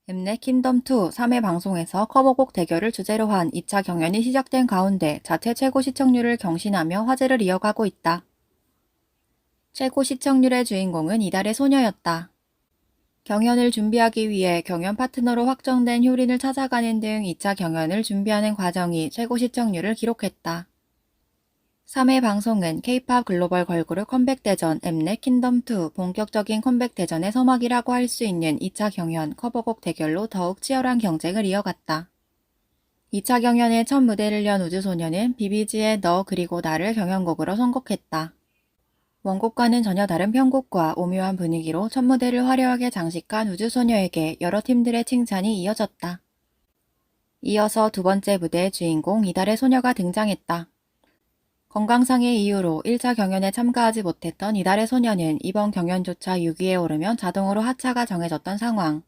엠넷 킹덤2 3회 방송에서 커버곡 대결을 주제로 한 2차 경연이 시작된 가운데 자체 최고 시청률을 경신하며 화제를 이어가고 있다. 최고 시청률의 주인공은 이달의 소녀였다. 경연을 준비하기 위해 경연 파트너로 확정된 효린을 찾아가는 등 2차 경연을 준비하는 과정이 최고 시청률을 기록했다. 3회 방송은 K-POP 글로벌 걸그룹 컴백 대전 엠넷 킹덤2 본격적인 컴백 대전의 서막이라고 할 수 있는 2차 경연 커버곡 대결로 더욱 치열한 경쟁을 이어갔다. 2차 경연의 첫 무대를 연 우주소녀는 비비지의 너 그리고 나를 경연곡으로 선곡했다. 원곡과는 전혀 다른 편곡과 오묘한 분위기로 첫 무대를 화려하게 장식한 우주소녀에게 여러 팀들의 칭찬이 이어졌다. 이어서 두 번째 무대의 주인공 이달의 소녀가 등장했다. 건강상의 이유로 1차 경연에 참가하지 못했던 이달의 소녀는 이번 경연조차 6위에 오르면 자동으로 하차가 정해졌던 상황.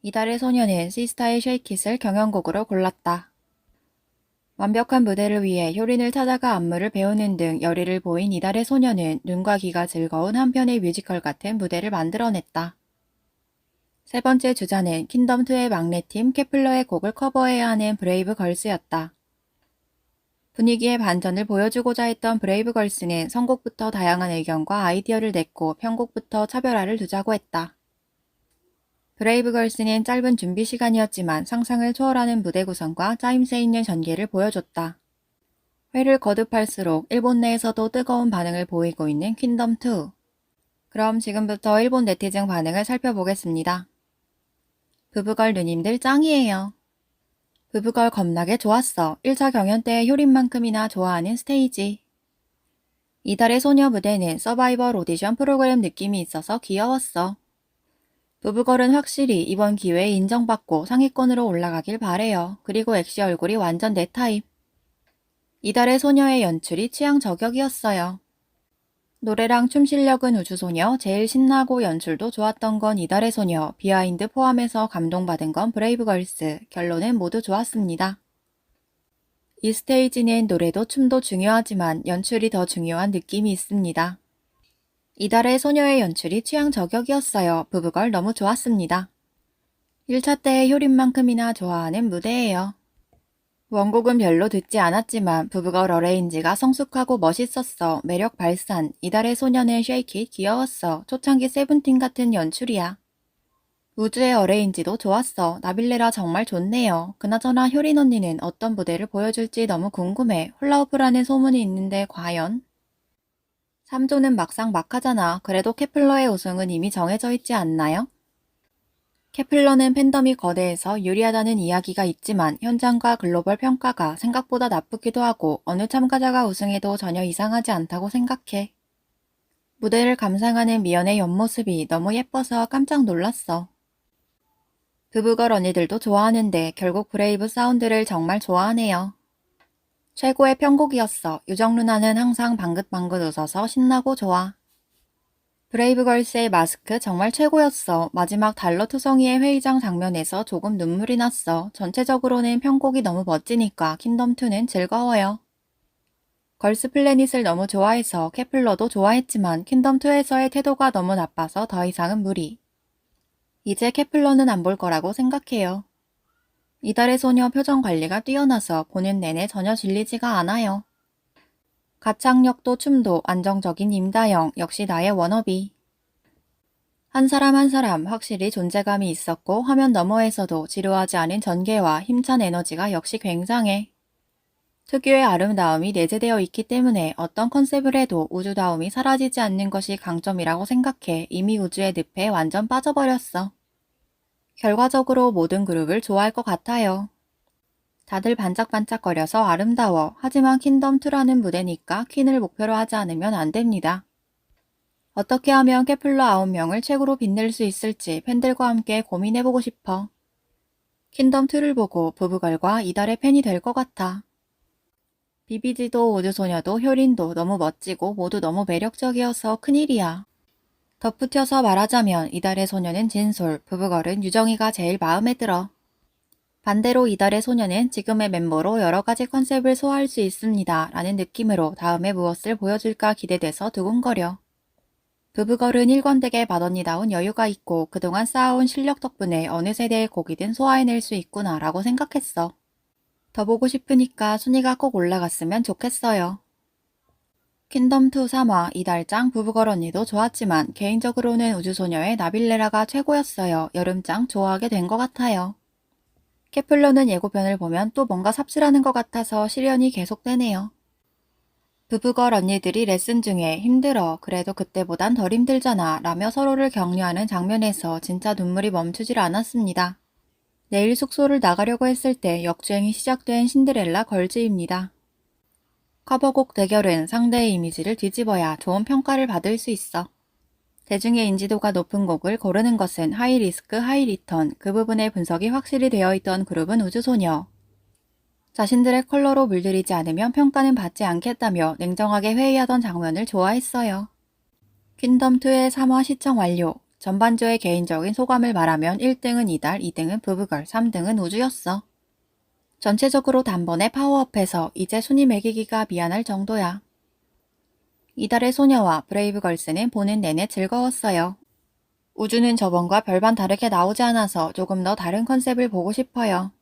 이달의 소녀는 시스타의 쉐이킷을 경연곡으로 골랐다. 완벽한 무대를 위해 효린을 찾아가 안무를 배우는 등 열의를 보인 이달의 소녀는 눈과 귀가 즐거운 한 편의 뮤지컬 같은 무대를 만들어냈다. 세 번째 주자는 킹덤2의 막내팀 케플러의 곡을 커버해야 하는 브레이브 걸스였다. 분위기의 반전을 보여주고자 했던 브레이브걸스는 선곡부터 다양한 의견과 아이디어를 냈고 편곡부터 차별화를 두자고 했다. 브레이브걸스는 짧은 준비 시간이었지만 상상을 초월하는 무대 구성과 짜임새 있는 전개를 보여줬다. 회를 거듭할수록 일본 내에서도 뜨거운 반응을 보이고 있는 킹덤2. 그럼 지금부터 일본 네티즌 반응을 살펴보겠습니다. 부부걸 누님들 짱이에요. 부부걸 겁나게 좋았어. 1차 경연 때 효린만큼이나 좋아하는 스테이지. 이달의 소녀 무대는 서바이벌 오디션 프로그램 느낌이 있어서 귀여웠어. 부부걸은 확실히 이번 기회에 인정받고 상위권으로 올라가길 바래요. 그리고 엑시 얼굴이 완전 내 타입. 이달의 소녀의 연출이 취향 저격이었어요. 노래랑 춤 실력은 우주소녀, 제일 신나고 연출도 좋았던 건 이달의 소녀, 비하인드 포함해서 감동받은 건 브레이브걸스, 결론은 모두 좋았습니다. 이 스테이지는 노래도 춤도 중요하지만 연출이 더 중요한 느낌이 있습니다. 이달의 소녀의 연출이 취향 저격이었어요. 부부걸 너무 좋았습니다. 1차 때의 효린만큼이나 좋아하는 무대예요. 원곡은 별로 듣지 않았지만 부부걸 어레인지가 성숙하고 멋있었어. 매력 발산. 이달의 소녀는 쉐이킷 귀여웠어. 초창기 세븐틴 같은 연출이야. 우주의 어레인지도 좋았어. 나빌레라 정말 좋네요. 그나저나 효린 언니는 어떤 무대를 보여줄지 너무 궁금해. 훌라후프라는 소문이 있는데 과연? 3조는 막상 막하잖아. 그래도 케플러의 우승은 이미 정해져 있지 않나요? 케플러는 팬덤이 거대해서 유리하다는 이야기가 있지만 현장과 글로벌 평가가 생각보다 나쁘기도 하고 어느 참가자가 우승해도 전혀 이상하지 않다고 생각해. 무대를 감상하는 미연의 옆모습이 너무 예뻐서 깜짝 놀랐어. 부부걸 언니들도 좋아하는데 결국 브레이브 사운드를 정말 좋아하네요. 최고의 편곡이었어. 유정 누나는 항상 방긋방긋 웃어서 신나고 좋아. 브레이브걸스의 마스크 정말 최고였어. 마지막 달러 투성이의 회의장 장면에서 조금 눈물이 났어. 전체적으로는 편곡이 너무 멋지니까 킹덤2는 즐거워요. 걸스 플래닛을 너무 좋아해서 케플러도 좋아했지만 킹덤2에서의 태도가 너무 나빠서 더 이상은 무리. 이제 케플러는 안 볼 거라고 생각해요. 이달의 소녀 표정 관리가 뛰어나서 보는 내내 전혀 질리지가 않아요. 가창력도 춤도 안정적인 임다영, 역시 나의 워너비. 한 사람 한 사람 확실히 존재감이 있었고 화면 너머에서도 지루하지 않은 전개와 힘찬 에너지가 역시 굉장해. 특유의 아름다움이 내재되어 있기 때문에 어떤 컨셉을 해도 우주다움이 사라지지 않는 것이 강점이라고 생각해 이미 우주의 늪에 완전 빠져버렸어. 결과적으로 모든 그룹을 좋아할 것 같아요. 다들 반짝반짝거려서 아름다워. 하지만 킹덤2라는 무대니까 퀸을 목표로 하지 않으면 안 됩니다. 어떻게 하면 케플러 9명을 최고로 빛낼 수 있을지 팬들과 함께 고민해보고 싶어. 킹덤2를 보고 부부걸과 이달의 팬이 될 것 같아. 비비지도 우주소녀도 효린도 너무 멋지고 모두 너무 매력적이어서 큰일이야. 덧붙여서 말하자면 이달의 소녀는 진솔, 부부걸은 유정이가 제일 마음에 들어. 반대로 이달의 소녀는 지금의 멤버로 여러가지 컨셉을 소화할 수 있습니다 라는 느낌으로 다음에 무엇을 보여줄까 기대돼서 두근거려. 부부걸은 일관되게 맏언니다운 여유가 있고 그동안 쌓아온 실력 덕분에 어느 세대의 곡이든 소화해낼 수 있구나 라고 생각했어. 더 보고 싶으니까 순위가 꼭 올라갔으면 좋겠어요. 퀸덤2 3화 이달장 부부걸 언니도 좋았지만 개인적으로는 우주소녀의 나빌레라가 최고였어요. 여름장 좋아하게 된 것 같아요. 케플러는 예고편을 보면 또 뭔가 삽질하는 것 같아서 시련이 계속되네요. 부부걸 언니들이 레슨 중에 힘들어. 그래도 그때보단 덜 힘들잖아. 라며 서로를 격려하는 장면에서 진짜 눈물이 멈추질 않았습니다. 내일 숙소를 나가려고 했을 때 역주행이 시작된 신데렐라 걸즈입니다. 커버곡 대결은 상대의 이미지를 뒤집어야 좋은 평가를 받을 수 있어. 대중의 인지도가 높은 곡을 고르는 것은 하이리스크 하이리턴, 그 부분의 분석이 확실히 되어 있던 그룹은 우주소녀. 자신들의 컬러로 물들이지 않으면 평가는 받지 않겠다며 냉정하게 회의하던 장면을 좋아했어요. 퀸덤2의 3화 시청 완료. 전반조의 개인적인 소감을 말하면 1등은 이달, 2등은 부부걸, 3등은 우주였어. 전체적으로 단번에 파워업해서 이제 순위 매기기가 미안할 정도야. 이달의 소녀와 브레이브걸스는 보는 내내 즐거웠어요. 우주는 저번과 별반 다르게 나오지 않아서 조금 더 다른 컨셉을 보고 싶어요.